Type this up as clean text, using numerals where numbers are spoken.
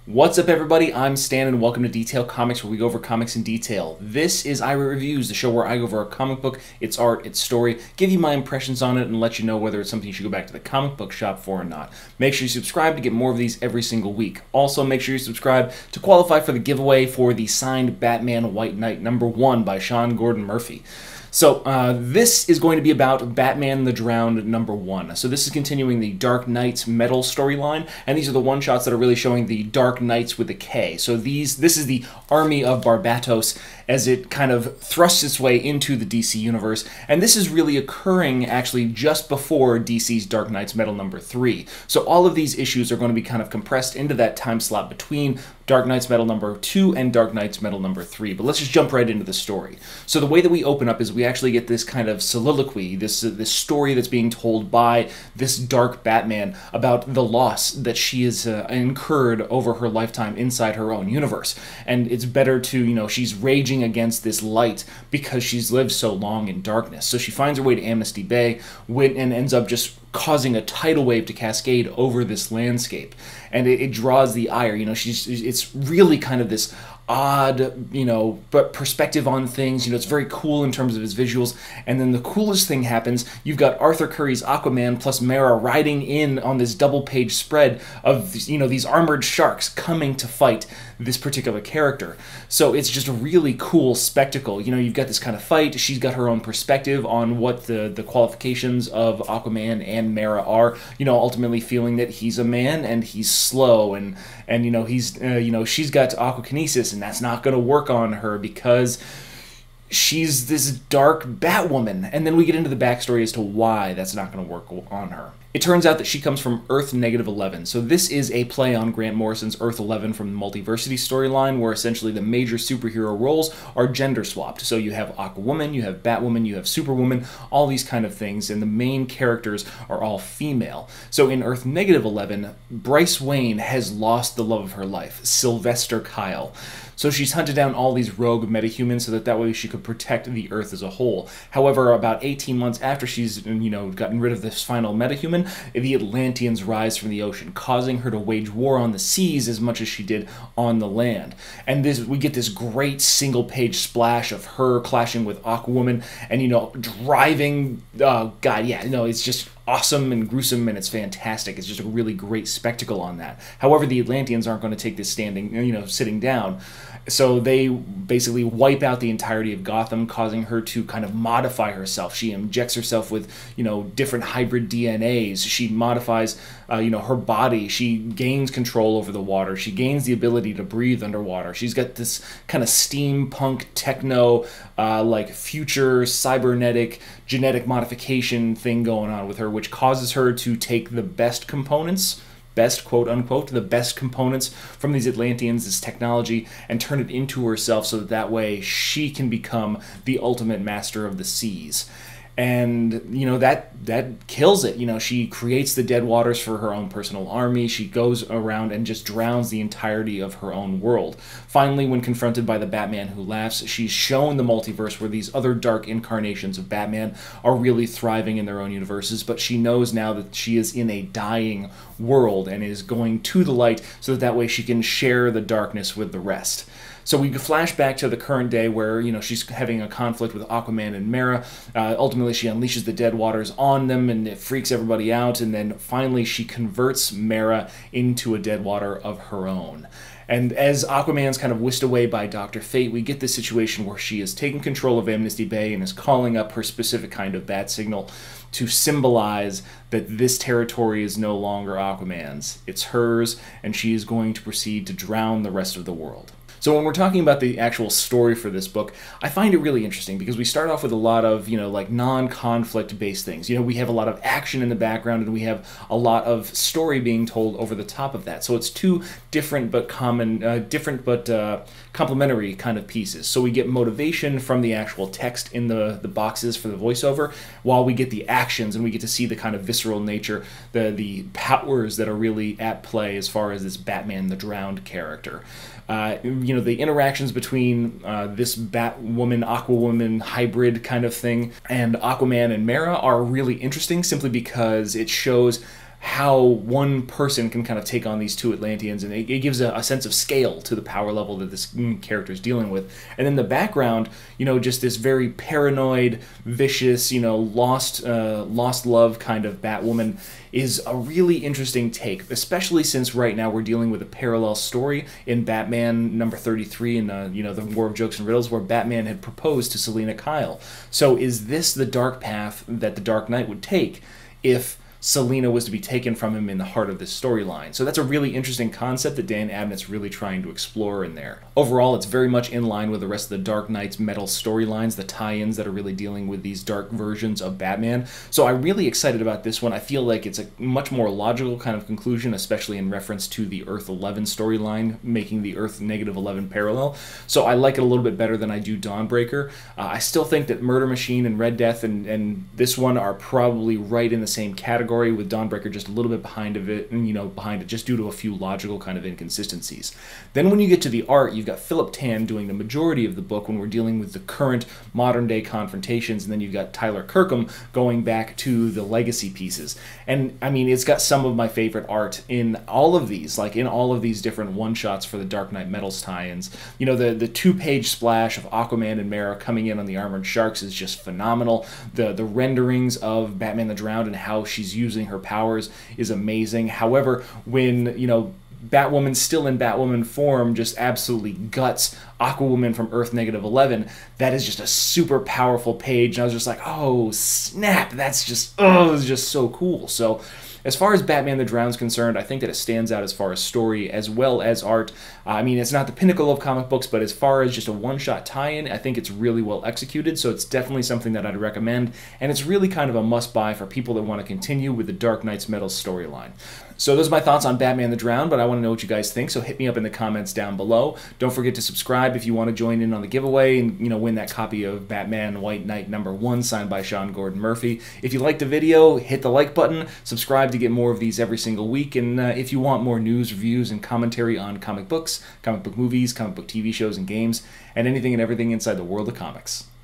What's up, everybody? I'm Stan, and welcome to Detail Comics, where we go over comics in detail. This is iRate Reviews, the show where I go over a comic book, its art, its story, give you my impressions on it, and let you know whether it's something you should go back to the comic book shop for or not. Make sure you subscribe to get more of these every single week. Also, make sure you subscribe to qualify for the giveaway for the signed Batman White Knight #1 by Sean Gordon Murphy. So, this is going to be about Batman the Drowned #1. So this is continuing the Dark Knights Metal storyline, and these are the one-shots that are really showing the Dark Knights with a K. So this is the army of Barbatos as it kind of thrusts its way into the DC universe, and this is really occurring actually just before DC's Dark Knights Metal #3. So all of these issues are going to be kind of compressed into that time slot between Dark Knights Metal #2 and Dark Knights Metal #3. But let's just jump right into the story. So the way that we open up is we actually get this kind of soliloquy, this story that's being told by this dark Batman about the loss that she has incurred over her lifetime inside her own universe. And it's better to, she's raging against this light because she's lived so long in darkness. So she finds her way to Amnesty Bay and ends up just causing a tidal wave to cascade over this landscape, and it draws the ire. It's really kind of this odd, but perspective on things. It's very cool in terms of his visuals. And then the coolest thing happens. You've got Arthur Curry's Aquaman plus Mera riding in on this double-page spread of, these armored sharks coming to fight this particular character. So it's just a really cool spectacle. You've got this kind of fight. She's got her own perspective on what the qualifications of Aquaman and Mera are. Ultimately feeling that he's a man and he's slow, and she's got aquakinesis, and that's not going to work on her because she's this dark Batwoman. And then we get into the backstory as to why that's not going to work on her. It turns out that she comes from Earth -11. So this is a play on Grant Morrison's Earth 11 from the Multiversity storyline, where essentially the major superhero roles are gender swapped. So you have Aquawoman, you have Batwoman, you have Superwoman, all these kind of things, and the main characters are all female. So in Earth -11, Bryce Wayne has lost the love of her life, Sylvester Kyle. So she's hunted down all these rogue metahumans so that way she could protect the Earth as a whole. However, about 18 months after she's, gotten rid of this final metahuman, the Atlanteans rise from the ocean, causing her to wage war on the seas as much as she did on the land. And we get this great single-page splash of her clashing with Aquawoman and, driving, it's just awesome and gruesome, and it's fantastic. It's just a really great spectacle on that. However, the Atlanteans aren't going to take this sitting down. So they basically wipe out the entirety of Gotham, causing her to kind of modify herself. She injects herself with, different hybrid DNAs. She modifies, her body. She gains control over the water. She gains the ability to breathe underwater. She's got this kind of steampunk, techno, future cybernetic genetic modification thing going on with her, which causes her to take the best components, quote-unquote, the best components from these Atlanteans, this technology, and turn it into herself so that way she can become the ultimate master of the seas. And, that kills it. She creates the dead waters for her own personal army. She goes around and just drowns the entirety of her own world. Finally, when confronted by the Batman Who Laughs, she's shown the multiverse where these other dark incarnations of Batman are really thriving in their own universes, but she knows now that she is in a dying world and is going to the light so that way she can share the darkness with the rest. So we flash back to the current day where, she's having a conflict with Aquaman and Mera. Ultimately, she unleashes the dead waters on them, and it freaks everybody out. And then finally, she converts Mera into a dead water of her own. And as Aquaman's kind of whisked away by Dr. Fate, we get this situation where she is taking control of Amnesty Bay and is calling up her specific kind of bat signal to symbolize that this territory is no longer Aquaman's. It's hers, and she is going to proceed to drown the rest of the world. So when we're talking about the actual story for this book, I find it really interesting because we start off with a lot of, non-conflict based things. We have a lot of action in the background, and we have a lot of story being told over the top of that. So it's two different but complementary kind of pieces. So we get motivation from the actual text in the boxes for the voiceover, while we get the actions and we get to see the kind of visceral nature, the powers that are really at play as far as this Batman the Drowned character. The interactions between this Batwoman, Aquawoman hybrid kind of thing and Aquaman and Mera are really interesting simply because it shows how one person can kind of take on these two Atlanteans, and it gives a sense of scale to the power level that this character is dealing with. And then the background, just this very paranoid, vicious, lost love kind of Batwoman is a really interesting take, especially since right now we're dealing with a parallel story in Batman number 33 in the War of Jokes and Riddles, where Batman had proposed to Selina Kyle. So is this the dark path that the Dark Knight would take if Selina was to be taken from him in the heart of this storyline? So that's a really interesting concept that Dan Abnett's really trying to explore in there. Overall, it's very much in line with the rest of the Dark Knight's metal storylines, the tie-ins that are really dealing with these dark versions of Batman. So I'm really excited about this one. I feel like it's a much more logical kind of conclusion, especially in reference to the Earth 11 storyline, making the Earth -11 parallel. So I like it a little bit better than I do Dawnbreaker. I still think that Murder Machine and Red Death and this one are probably right in the same category, with Dawnbreaker just a little bit behind it just due to a few logical kind of inconsistencies. Then when you get to the art, you've got Philip Tan doing the majority of the book when we're dealing with the current modern day confrontations, and then you've got Tyler Kirkham going back to the legacy pieces. And I mean, it's got some of my favorite art in all of these, like in all of these different one-shots for the Dark Knight Metals tie-ins. The two-page splash of Aquaman and Mara coming in on the Armored Sharks is just phenomenal. The renderings of Batman the Drowned and how she's using her powers is amazing. However, when, Batwoman, still in Batwoman form, just absolutely guts Aquawoman from Earth -11, that is just a super powerful page, and I was just like, oh, snap, that's just, it's just so cool. So as far as Batman the Drowned's concerned, I think that it stands out as far as story as well as art. I mean, it's not the pinnacle of comic books, but as far as just a one-shot tie-in, I think it's really well executed, so it's definitely something that I'd recommend, and it's really kind of a must-buy for people that want to continue with the Dark Knight's Metals storyline. So those are my thoughts on Batman the Drowned, but I want to know what you guys think, so hit me up in the comments down below. Don't forget to subscribe if you want to join in on the giveaway and win that copy of Batman White Knight #1 signed by Sean Gordon Murphy. If you liked the video, hit the like button, subscribe to get more of these every single week, and if you want more news, reviews, and commentary on comic books, comic book movies, comic book TV shows and games, and anything and everything inside the world of comics.